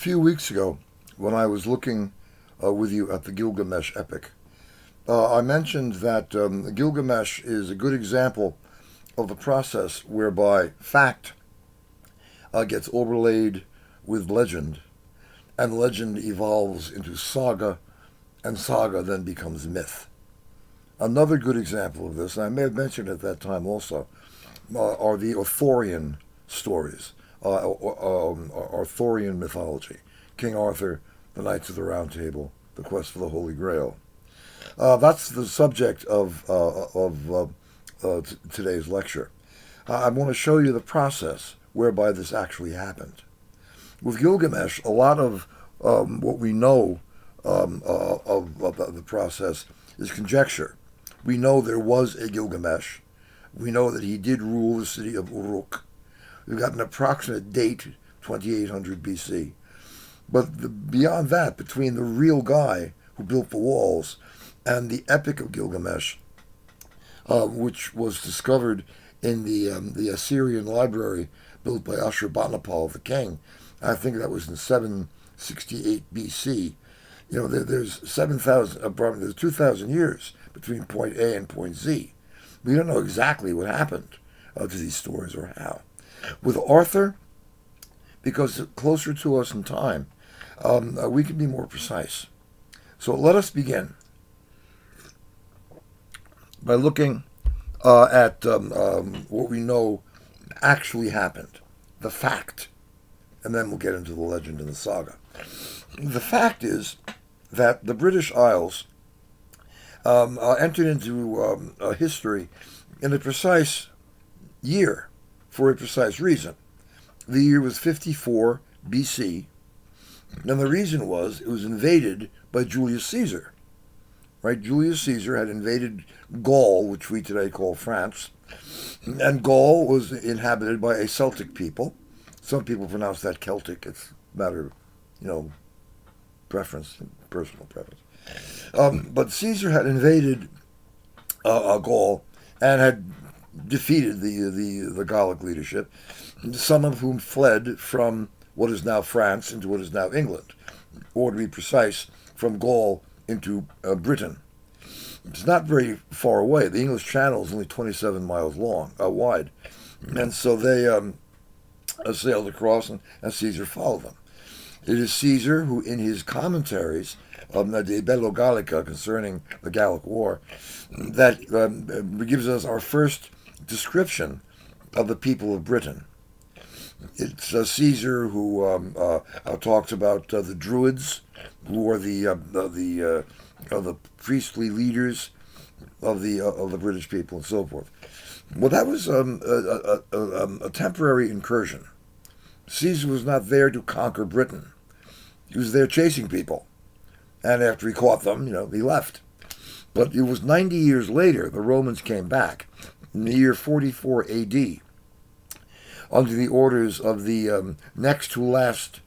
few weeks ago, when I was looking with you at the Gilgamesh epic, I mentioned that Gilgamesh is a good example of the process whereby fact gets overlaid with legend, and legend evolves into saga, and saga then becomes myth. Another good example of this, and I may have mentioned at that time also, are the Arthurian stories, Arthurian mythology. King Arthur, the Knights of the Round Table, the quest for the Holy Grail. That's the subject of today's lecture. I want to show you the process whereby this actually happened. With Gilgamesh, a lot of what we know of the process is conjecture. We know there was a Gilgamesh. We know that he did rule the city of Uruk. We've got an approximate date, 2800 BC. But beyond that, between the real guy who built the walls and the Epic of Gilgamesh, which was discovered in the Assyrian library built by Ashurbanipal, the king, I think that was in 768 BC. There's 2,000 years between point A and point Z. We don't know exactly what happened to these stories or how. With Arthur, because it's closer to us in time, we can be more precise. So let us begin by looking at what we know actually happened, the fact, and then we'll get into the legend and the saga. The fact is that the British Isles entered into history in a precise year for a precise reason. The year was 54 BC, and the reason was it was invaded by Julius Caesar. Right? Julius Caesar had invaded Gaul, which we today call France, and Gaul was inhabited by a Celtic people. Some people pronounce that Celtic. It's a matter of, preference, personal preference. But Caesar had invaded Gaul and had defeated the Gallic leadership, some of whom fled from what is now France into what is now England, or to be precise, from Gaul into Britain. It's not very far away. The English Channel is only 27 miles wide, and so they sailed across, and Caesar followed them. It is Caesar who, in his commentaries De Bello Gallica, concerning the Gallic War, that gives us our first description of the people of Britain. It's Caesar who talks about the Druids, who are the priestly leaders of the British people, and so forth. Well, that was a temporary incursion. Caesar was not there to conquer Britain. He was there chasing people. And after he caught them, he left. But it was 90 years later, the Romans came back, in the year 44 AD, under the orders of the next to last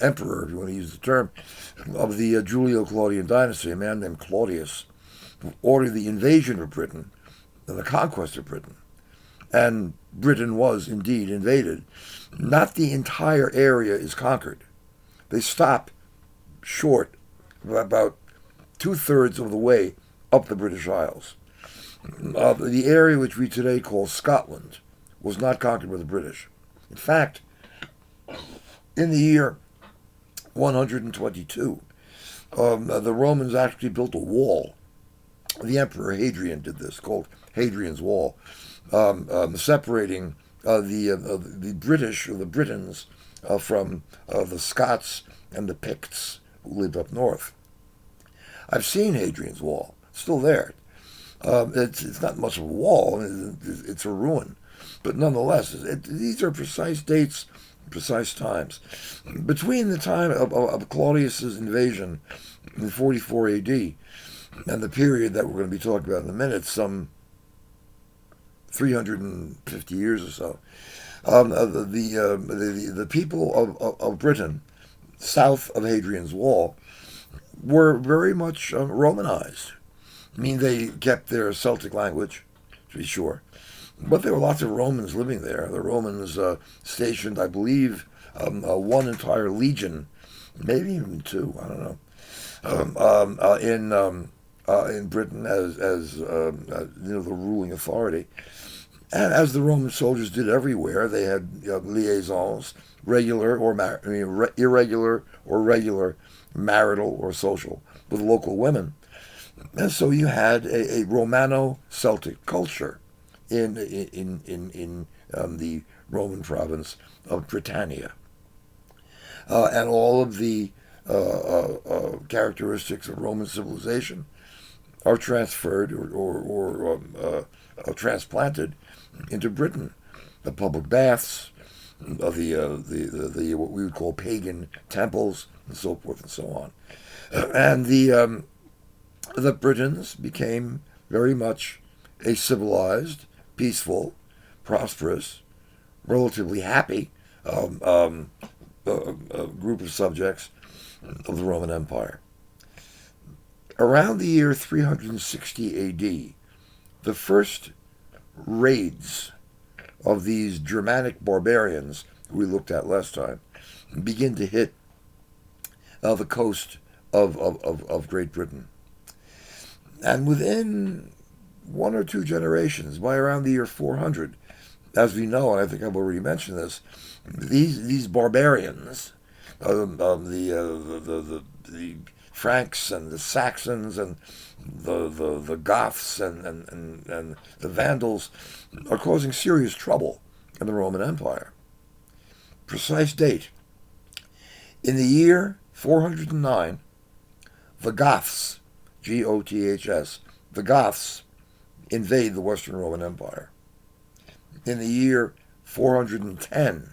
emperor, if you want to use the term, of the Julio-Claudian dynasty, a man named Claudius, who ordered the invasion of Britain and the conquest of Britain. And Britain was indeed invaded. Not the entire area is conquered. They stop short of about 2/3 of the way up the British Isles. The area which we today call Scotland was not conquered by the British. In fact, in the year 122, the Romans actually built a wall. The Emperor Hadrian did this, called Hadrian's Wall, separating the British, or the Britons, from the Scots and the Picts, who lived up north. I've seen Hadrian's Wall. It's still there. It's not much of a wall. It's a ruin. But nonetheless, these are precise dates, precise times. Between the time of Claudius's invasion in 44 AD and the period that we're going to be talking about in a minute, some 350 years or so, the people of Britain, south of Hadrian's Wall, were very much Romanized. I mean, they kept their Celtic language, to be sure, but there were lots of Romans living there. The Romans stationed, I believe, one entire legion, maybe even two, I don't know, in Britain as the ruling authority. And as the Roman soldiers did everywhere, they had liaisons, regular or irregular or regular, marital or social, with local women. And so you had a Romano-Celtic culture in the Roman province of Britannia. And all of the characteristics of Roman civilization are transferred or transplanted into Britain. The public baths, the what we would call pagan temples, and so forth and so on. And the Britons became very much a civilized, peaceful, prosperous, relatively happy group of subjects of the Roman Empire. Around the year 360 AD, the first raids of these Germanic barbarians who we looked at last time begin to hit the coast of Great Britain. And within one or two generations, by around the year 400, as we know, and I think I've already mentioned this, these barbarians, the Franks and the Saxons and the Goths and the Vandals are causing serious trouble in the Roman Empire. Precise date. In the year 409, the Goths, Goths, the Goths invade the Western Roman Empire. In the year 410,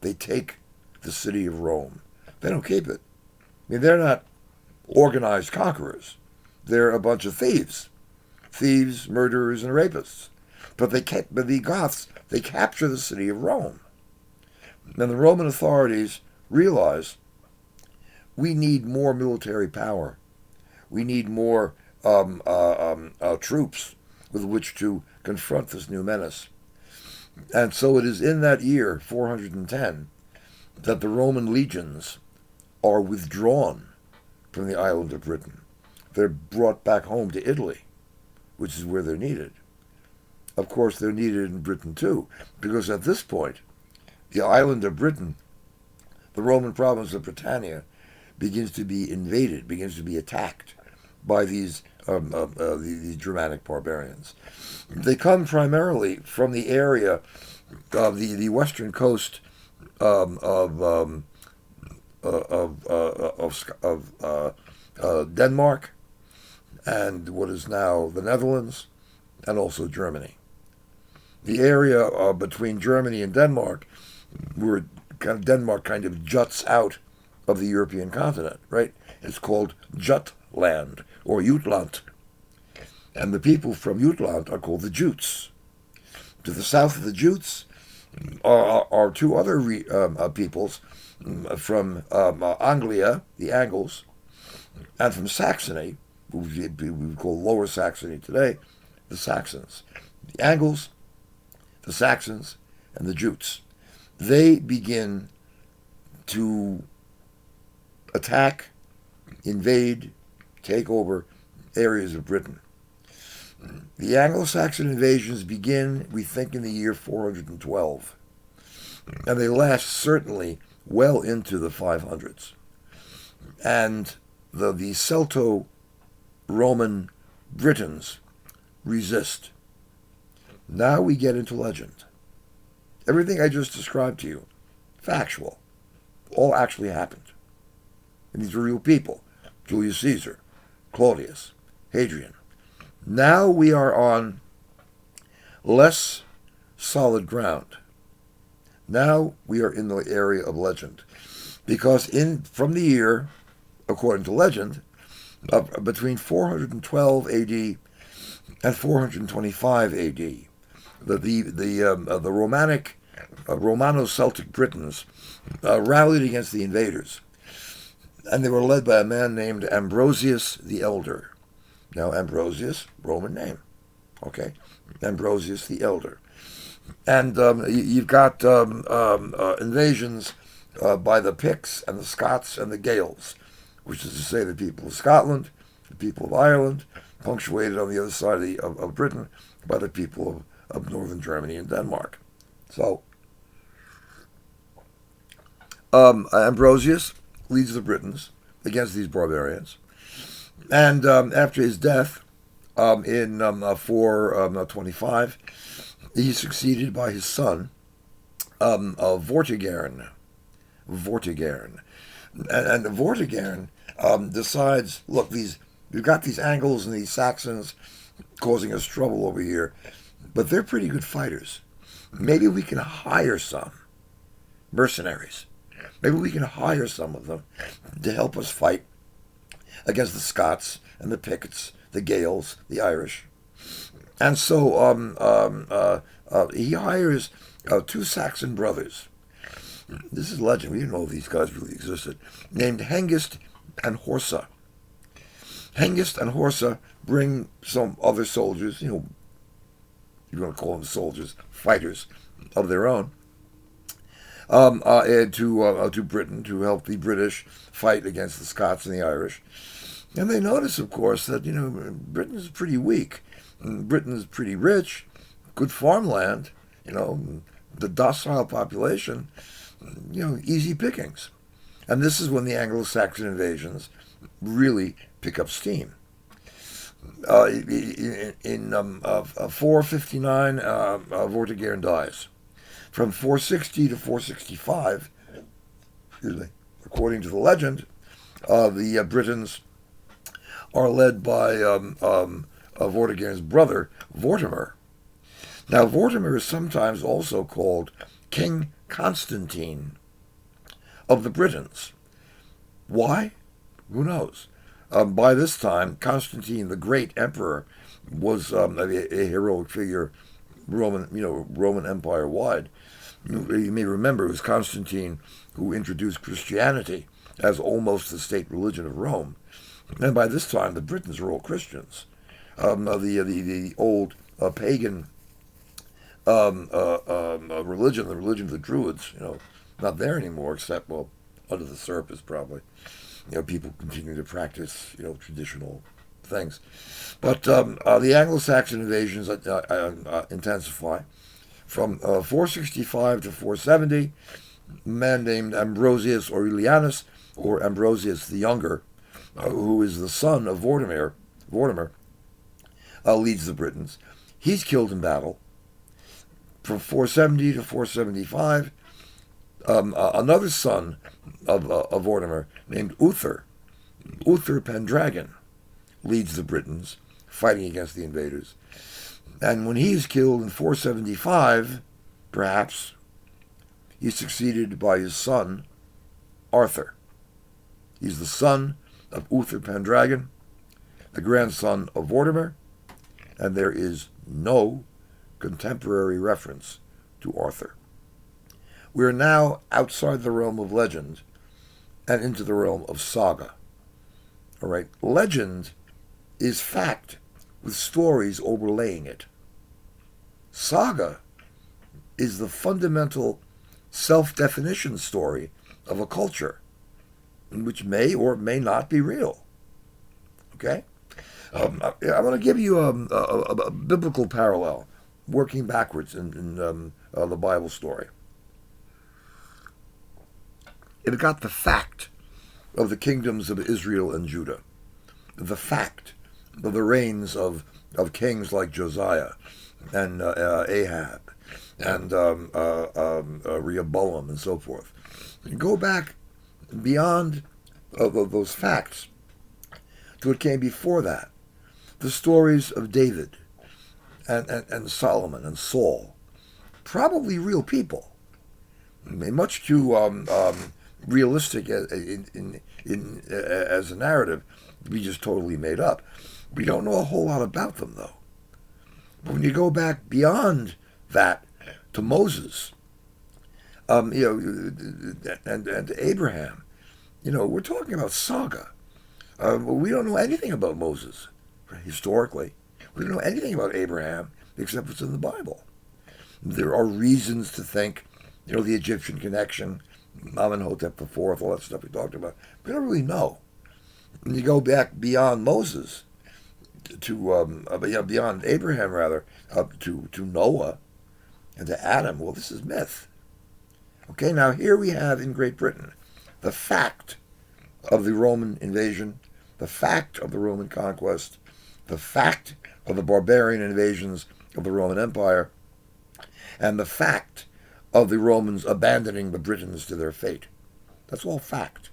they take the city of Rome. They don't keep it. I mean, they're not organized conquerors. They're a bunch of thieves, murderers, and rapists. But the Goths, they capture the city of Rome. And the Roman authorities realize we need more military power. We need more troops with which to confront this new menace. And so it is in that year, 410, that the Roman legions are withdrawn from the island of Britain. They're brought back home to Italy, which is where they're needed. Of course, they're needed in Britain too, because at this point, the island of Britain, the Roman province of Britannia, begins to be invaded, begins to be attacked by these Germanic barbarians. They come primarily from the area of the western coast of Denmark and what is now the Netherlands, and also Germany. The area between Germany and Denmark, where Denmark kind of juts out of the European continent, right? It's called Jutland or Jutland. And the people from Jutland are called the Jutes. To the south of the Jutes are two other peoples from Anglia, the Angles, and from Saxony, we would call Lower Saxony today, the Saxons. The Angles, the Saxons, and the Jutes. They begin to attack, invade, take over areas of Britain. The Anglo-Saxon invasions begin, we think, in the year 412, and they last certainly well into the 500s. And the Celto-Roman Britons resist. Now we get into legend. Everything I just described to you, factual, all actually happened. And these are real people. Julius Caesar, Claudius, Hadrian. Now we are on less solid ground. Now we are in the area of legend. Because from the year, according to legend, between 412 AD and 425 AD, the Romano-Celtic Britons rallied against the invaders. And they were led by a man named Ambrosius the Elder. Now, Ambrosius, Roman name. Okay? Ambrosius the Elder. And you've got invasions by the Picts and the Scots and the Gaels, which is to say the people of Scotland, the people of Ireland, punctuated on the other side of Britain by the people of northern Germany and Denmark. So Ambrosius leads the Britons against these barbarians. And after his death in 425, he's succeeded by his son, Vortigern. And Vortigern decides, look, we've got these Angles and these Saxons causing us trouble over here, but they're pretty good fighters. Maybe we can hire some mercenaries. Maybe we can hire some of them to help us fight against the Scots and the Picts, the Gaels, the Irish. And so he hires two Saxon brothers. This is legend. We didn't know these guys really existed. Named Hengist and Horsa. Hengist and Horsa bring some other soldiers, you're going to call them soldiers, fighters of their own, to Britain to help the British fight against the Scots and the Irish. And they notice, of course, that Britain is pretty weak. Britain is pretty rich, good farmland, the docile population, easy pickings. And this is when the Anglo-Saxon invasions really pick up steam. In 459, Vortigern dies. From 460 to 465, according to the legend, the Britons are led by Vortigern's brother, Vortimer. Now, Vortimer is sometimes also called King Constantine of the Britons. Why? Who knows? By this time, Constantine, the great emperor, was a heroic figure, Roman Empire wide. You may remember it was Constantine who introduced Christianity as almost the state religion of Rome. And by this time, the Britons are all Christians. The old pagan religion, the religion of the Druids, not there anymore, except, under the surface probably. People continue to practice, traditional things. But the Anglo-Saxon invasions intensify. From 465 to 470, a man named Ambrosius Aurelianus, or Ambrosius the Younger, who is the son of Vortimer, leads the Britons. He's killed in battle. From 470 to 475, another son of Vortimer named Uther Pendragon, leads the Britons, fighting against the invaders. And when he's killed in 475, perhaps, he's succeeded by his son, Arthur. He's the son of Uther Pendragon, the grandson of Vortimer, and there is no contemporary reference to Arthur. We are now outside the realm of legend and into the realm of saga. All right, legend is fact with stories overlaying it. Saga is the fundamental self-definition story of a culture, which may or may not be real. Okay? I'm going to give you a biblical parallel, working backwards in the Bible story. It got the fact of the kingdoms of Israel and Judah, the fact of the reigns of kings like Josiah and Ahab and Rehoboam and so forth. You go back beyond those facts to what came before that, the stories of David and Solomon and Saul, probably real people, much too realistic as a narrative to be just totally made up. We don't know a whole lot about them, though. But when you go back beyond that to Moses, and Abraham, we're talking about saga. We don't know anything about Moses historically. We don't know anything about Abraham except what's in the Bible. There are reasons to think, the Egyptian connection, Amenhotep IV, all that stuff we talked about. We don't really know. When you go back beyond Moses beyond Abraham rather, up to Noah and to Adam, well, this is myth. Okay, now here we have in Great Britain the fact of the Roman invasion, the fact of the Roman conquest, the fact of the barbarian invasions of the Roman Empire, and the fact of the Romans abandoning the Britons to their fate. That's all fact.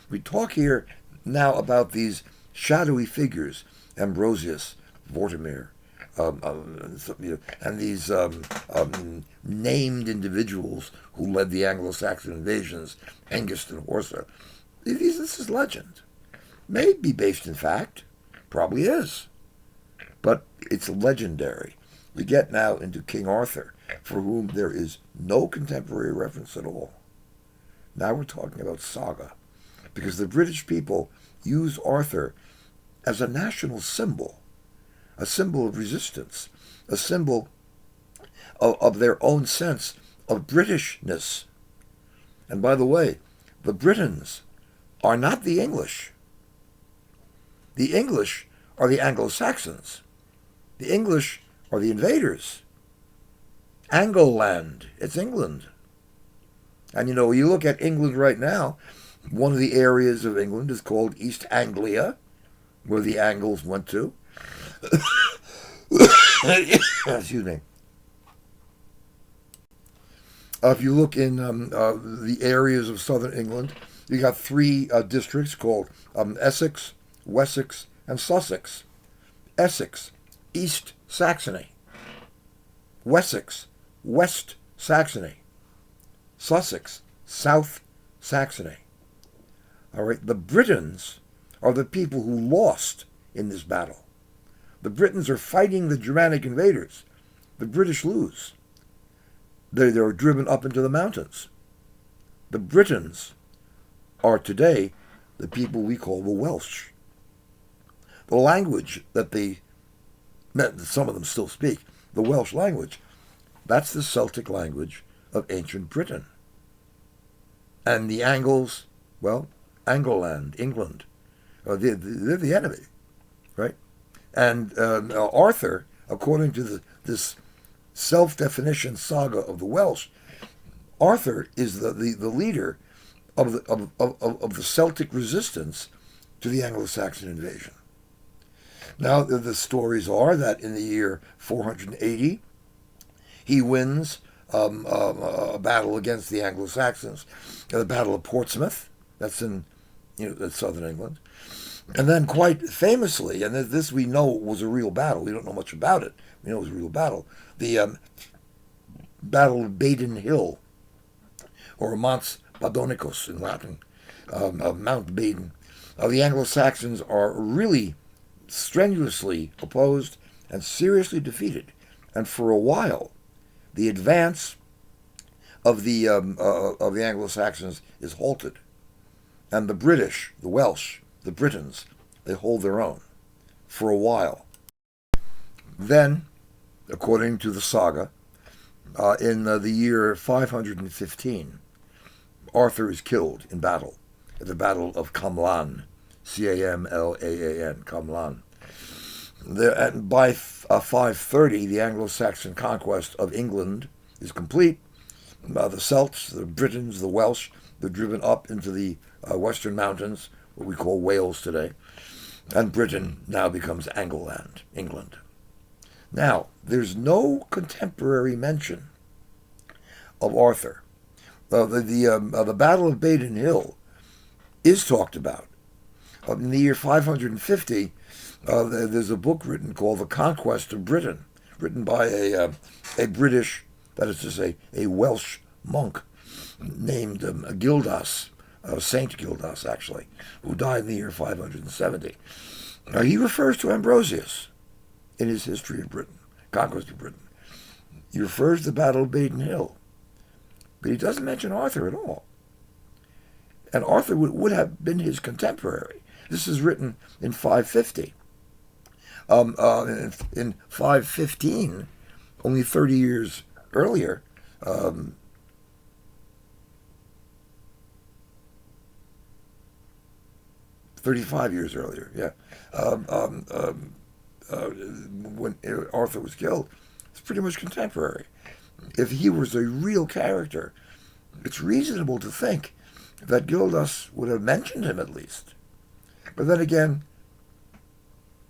We talk here now about these shadowy figures, Ambrosius, Vortimer, and these named individuals who led the Anglo-Saxon invasions, Hengist and Horsa. This is legend. May be based in fact, probably is, but it's legendary. We get now into King Arthur, for whom there is no contemporary reference at all. Now we're talking about saga, because the British people use Arthur as a national symbol, a symbol of resistance, a symbol of their own sense of Britishness. And by the way, the Britons are not the English. The English are the Anglo-Saxons. The English are the invaders. Angleland, it's England. And you look at England right now, one of the areas of England is called East Anglia, where the Angles went to. Excuse me. If you look in the areas of southern England, you got three districts called Essex, Wessex, and Sussex. Essex, East Saxony. Wessex, West Saxony. Sussex, South Saxony. All right, the Britons are the people who lost in this battle. The Britons are fighting the Germanic invaders. The British lose. They're driven up into the mountains. The Britons are today the people we call the Welsh. The language that some of them still speak, the Welsh language, that's the Celtic language of ancient Britain. And the Angles, well, Angleland, England, they're the enemy, right? And Arthur, according to this self-definition saga of the Welsh, Arthur is the leader of the Celtic resistance to the Anglo-Saxon invasion. Now, the stories are that in the year 480, he wins a battle against the Anglo-Saxons, the Battle of Portsmouth. That's in that's southern England. And then quite famously, and this we know was a real battle. We don't know much about it. We know it was a real battle. The Battle of Baden Hill, or Mons Badonicus in Latin, of Mount Baden. The Anglo-Saxons are really strenuously opposed and seriously defeated. And for a while, the advance of the Anglo-Saxons is halted. And the British, the Welsh, the Britons, they hold their own for a while. Then, according to the saga, in the year 515, Arthur is killed in battle, at the Battle of Camlan, Camlaan, Camlan. And by 530, the Anglo-Saxon conquest of England is complete. The Celts, the Britons, the Welsh, they're driven up into the western mountains, what we call Wales today, and Britain now becomes Angleland, England. Now, there's no contemporary mention of Arthur. The Battle of Baden Hill is talked about. In the year 550, there's a book written called The Conquest of Britain, written by a British, that is to say, a Welsh monk named Gildas, Saint Gildas, actually, who died in the year 570. He refers to Ambrosius in his History of Britain, Conquest of Britain. He refers to the Battle of Baden Hill, but he doesn't mention Arthur at all. And Arthur would have been his contemporary. This is written in 550. In 515, only 30 years earlier. 35 years earlier, yeah. When Arthur was killed, it's pretty much contemporary. If he was a real character, it's reasonable to think that Gildas would have mentioned him at least. But then again,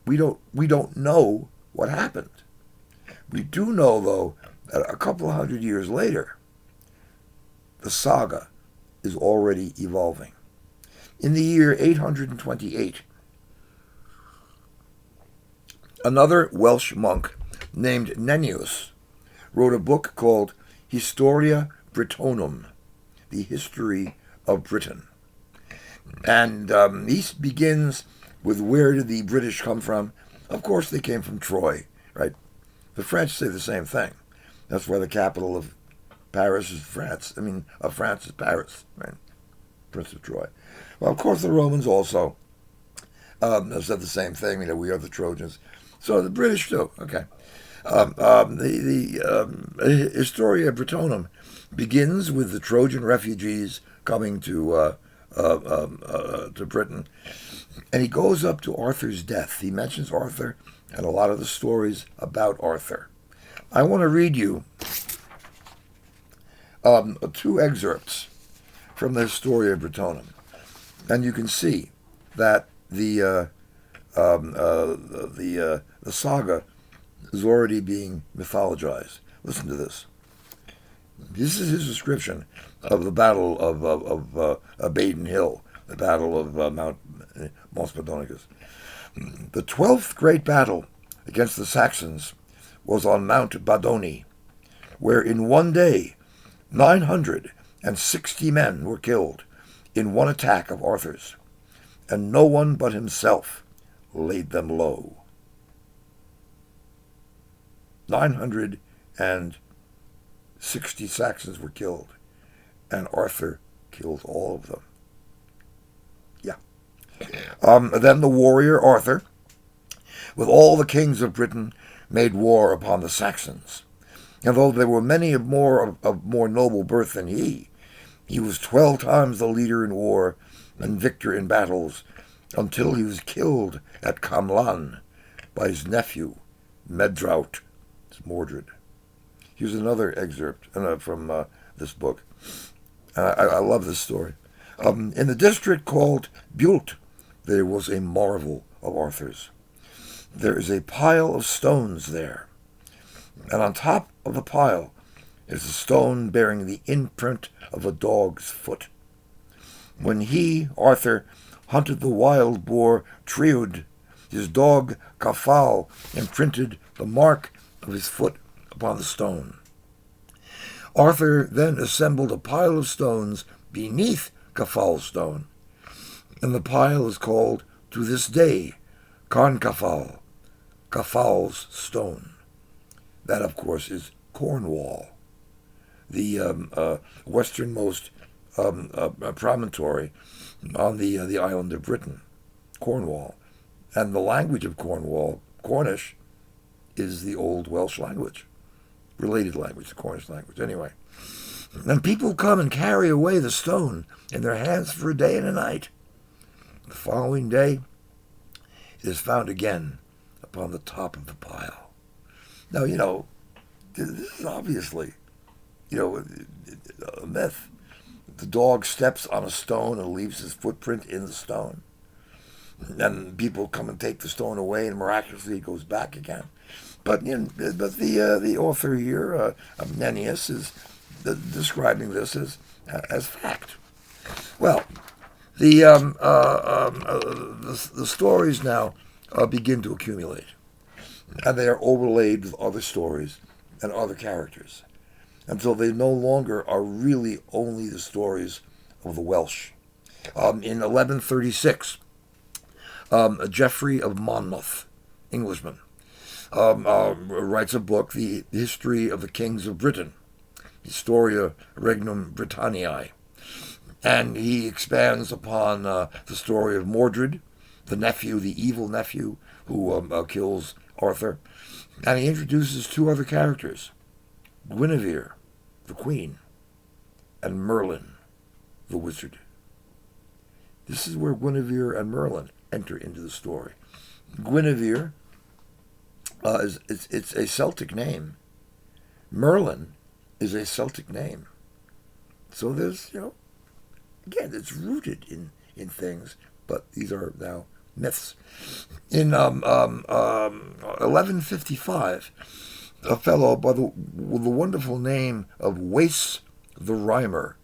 we don't know what happened. We do know, though, that a couple of hundred years later, the saga is already evolving. In the year 828, another Welsh monk named Nennius wrote a book called Historia Britonum, the History of Britain. And he begins with where did the British come from? Of course they came from Troy, right? The French say the same thing. That's why the capital of Paris is France. France is Paris, right? Prince of Troy. Well, of course the Romans also have said the same thing. We are the Trojans. So the British too. Okay. The Historia Britonum begins with the Trojan refugees coming to Britain, and he goes up to Arthur's death. He mentions Arthur and a lot of the stories about Arthur. I want to read you 2 excerpts from the Historia Britonum, and you can see that the saga is already being mythologized. Listen to this. This is his description of the battle of Baden Hill, the battle of Mount Mospadonicus. The 12th great battle against the Saxons was on Mount Badoni, where in one day 960 men were killed in one attack of Arthur's, and no one but himself laid them low. 960 Saxons were killed, and Arthur killed all of them. Yeah. Then the warrior Arthur, with all the kings of Britain, made war upon the Saxons. And though there were many of more noble birth than he was 12 times the leader in war and victor in battles, until he was killed at Camlan by his nephew, Medrawt, Mordred. Here's another excerpt from this book. I love this story. In the district called Bult, there was a marvel of Arthur's. There is a pile of stones there, and on top of the pile is a stone bearing the imprint of a dog's foot. When he, Arthur, hunted the wild boar Triud, his dog Cafal imprinted the mark of his foot upon the stone. Arthur then assembled a pile of stones beneath Cafal's stone, and the pile is called to this day Carncafal, Cafal's stone. That, of course, is Cornwall, the westernmost promontory on the island of Britain, Cornwall. And the language of Cornwall, Cornish, is the Old Welsh language, related language, the Cornish language. Anyway, and people come and carry away the stone in their hands for a day and a night. The following day, it is found again upon the top of the pile. Now, this is obviously, a myth. The dog steps on a stone and leaves his footprint in the stone. And people come and take the stone away, and miraculously it goes back again. But the author here, Nennius, is describing this as fact. Well, the stories now begin to accumulate, and they are overlaid with other stories and other characters, until they no longer are really only the stories of the Welsh. In 1136, Geoffrey of Monmouth, Englishman, writes a book, The History of the Kings of Britain, Historia Regnum Britanniae, and he expands upon the story of Mordred, the nephew, the evil nephew, who kills Arthur, and he introduces 2 other characters, Guinevere, the queen, and Merlin, the wizard. This is where Guinevere and Merlin enter into the story. Guinevere it's a Celtic name. Merlin is a Celtic name. So there's, again, it's rooted in things, but these are now myths. In 1155, a fellow with the wonderful name of Wace the Rhymer,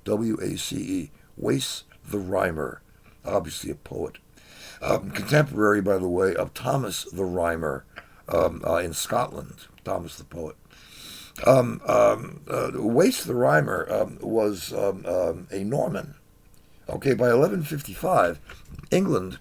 W-A-C-E, Wace the Rhymer, obviously a poet, contemporary, by the way, of Thomas the Rhymer in Scotland, Thomas the poet. Wace the Rhymer was a Norman. Okay, by 1155, England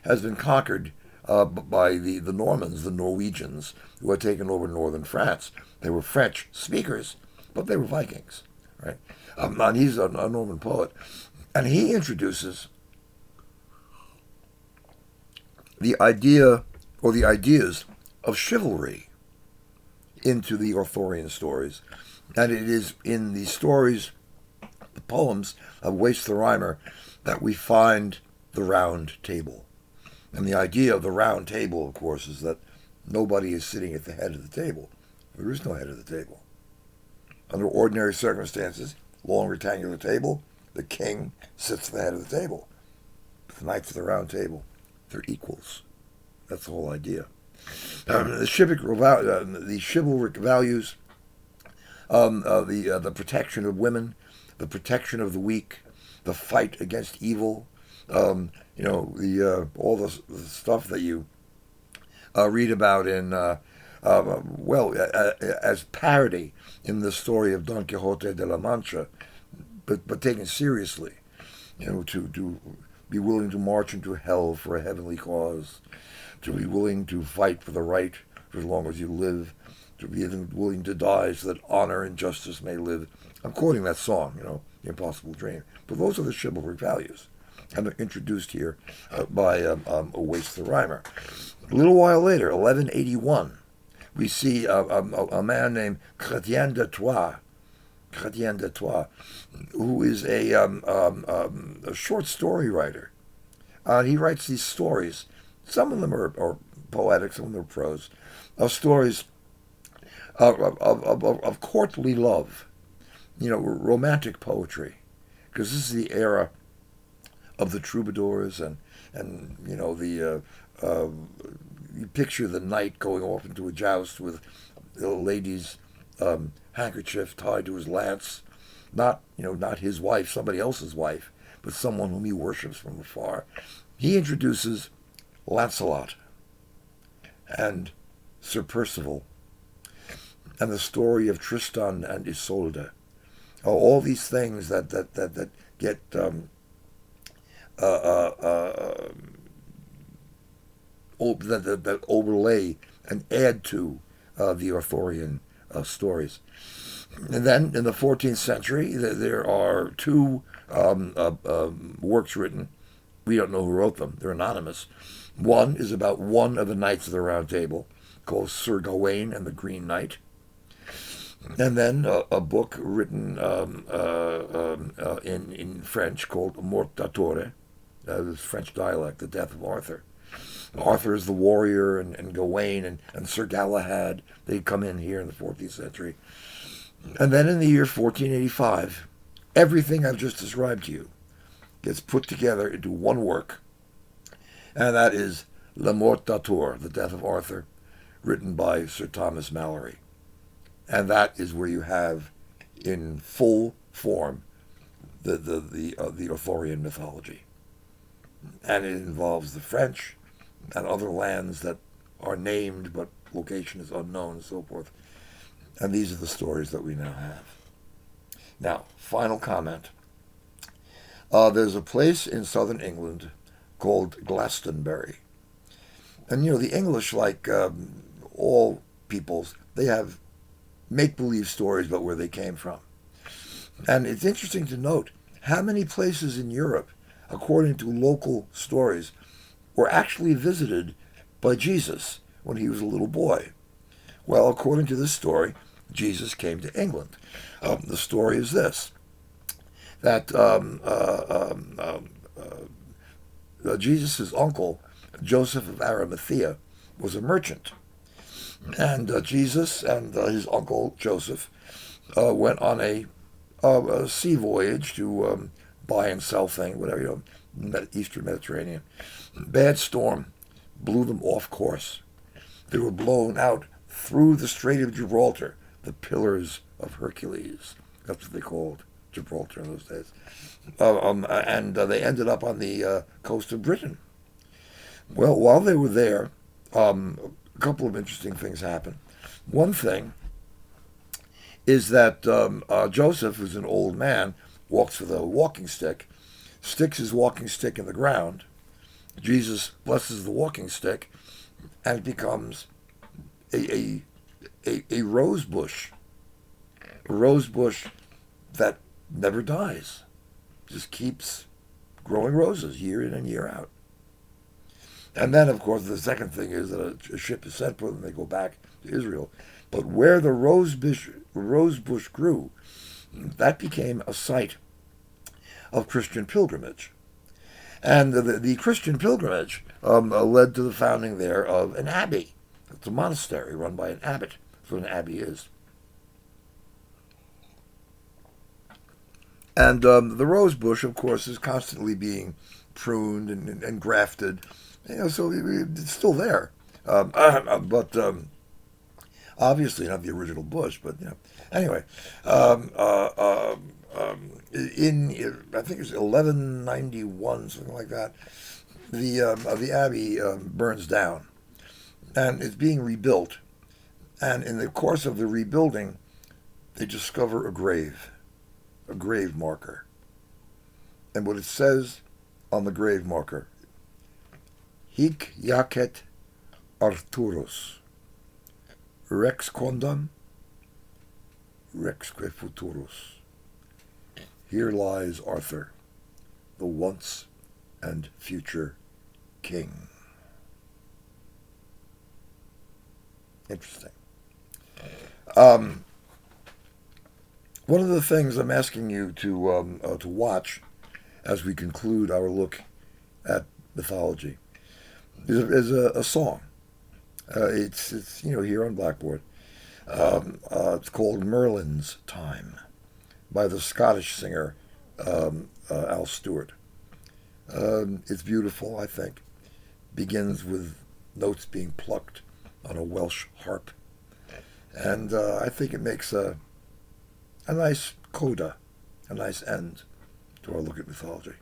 has been conquered by the Normans, the Norwegians, who had taken over northern France. They were French speakers, but they were Vikings, right? And he's a Norman poet. And he introduces the idea or the ideas of chivalry into the Arthurian stories. And it is in the stories, the poems of Wace the Rhymer, that we find the round table. And the idea of the round table, of course, is that nobody is sitting at the head of the table. There is no head of the table. Under ordinary circumstances, long rectangular table, the king sits at the head of the table. The knights of the round table, they're equals. That's the whole idea. The chivalric values, the protection of women, the protection of the weak, the fight against evil, all the stuff that you read about in, as parody in the story of Don Quixote de la Mancha, but taken seriously, to be willing to march into hell for a heavenly cause, to be willing to fight for the right for as long as you live, to be willing to die so that honor and justice may live. I'm quoting that song, The Impossible Dream. But those are the chivalric values. And they're introduced here by Wace the Rhymer. A little while later, 1181, we see a man named Chrétien de Troyes, who is a short story writer. He writes these stories. Some of them are poetic, some of them are prose, of stories of courtly love, romantic poetry, because this is the era of the troubadours and you picture the knight going off into a joust with the lady's handkerchief tied to his lance, not his wife, somebody else's wife, but someone whom he worships from afar. He introduces Lancelot and Sir Percival and the story of Tristan and Isolde. All these things that get that overlay and add to the Arthurian stories. And then in the 14th century, there are two works written. We don't know who wrote them. They're anonymous. One is about one of the Knights of the Round Table, called Sir Gawain and the Green Knight. And then a book written in French called Mort d'Arthur, the French dialect, The Death of Arthur. Arthur is the warrior, and Gawain and Sir Galahad, they come in here in the 14th century. And then in the year 1485, everything I've just described to you gets put together into one work, and that is La Mort d'Arthur, The Death of Arthur, written by Sir Thomas Malory. And that is where you have, in full form, the Arthurian mythology. And it involves the French and other lands that are named, but location is unknown and so forth. And these are the stories that we now have. Now, final comment. There's a place in southern England called Glastonbury. And, the English, like all peoples, they have make-believe stories about where they came from. And it's interesting to note how many places in Europe, according to local stories, were actually visited by Jesus when he was a little boy. Well, according to this story, Jesus came to England. The story is this, that Jesus' uncle, Joseph of Arimathea, was a merchant. And Jesus and his uncle Joseph went on a sea voyage to buy and sell things, whatever, Eastern Mediterranean. Bad storm blew them off course. They were blown out through the Strait of Gibraltar, the Pillars of Hercules. That's what they called Gibraltar in those days. And they ended up on the coast of Britain. Well, while they were there, a couple of interesting things happened. One thing is that Joseph, who's an old man, walks with a walking stick, sticks his walking stick in the ground. Jesus blesses the walking stick, and it becomes a rose bush. A rose bush that never dies. Just keeps growing roses year in and year out. And then, of course, the second thing is that a ship is sent for them. They go back to Israel. But where the rose bush grew, that became a site of Christian pilgrimage. And the Christian pilgrimage led to the founding there of an abbey. It's a monastery run by an abbot. That's what an abbey is. And the rose bush, of course, is constantly being pruned and grafted. So it's still there. But obviously not the original bush. But anyway, in I think it's 1191, something like that, the abbey burns down, and it's being rebuilt. And in the course of the rebuilding, they discover a grave marker. And what it says on the grave marker, Hic jacet Arthurus, Rex quondam, Rexque futurus. Here lies Arthur, the once and future king. Interesting. One of the things I'm asking you to watch as we conclude our look at mythology is a song. It's here on Blackboard. It's called Merlin's Time by the Scottish singer Al Stewart. It's beautiful, I think. Begins with notes being plucked on a Welsh harp. And I think it makes a nice coda, a nice end to our look at mythology.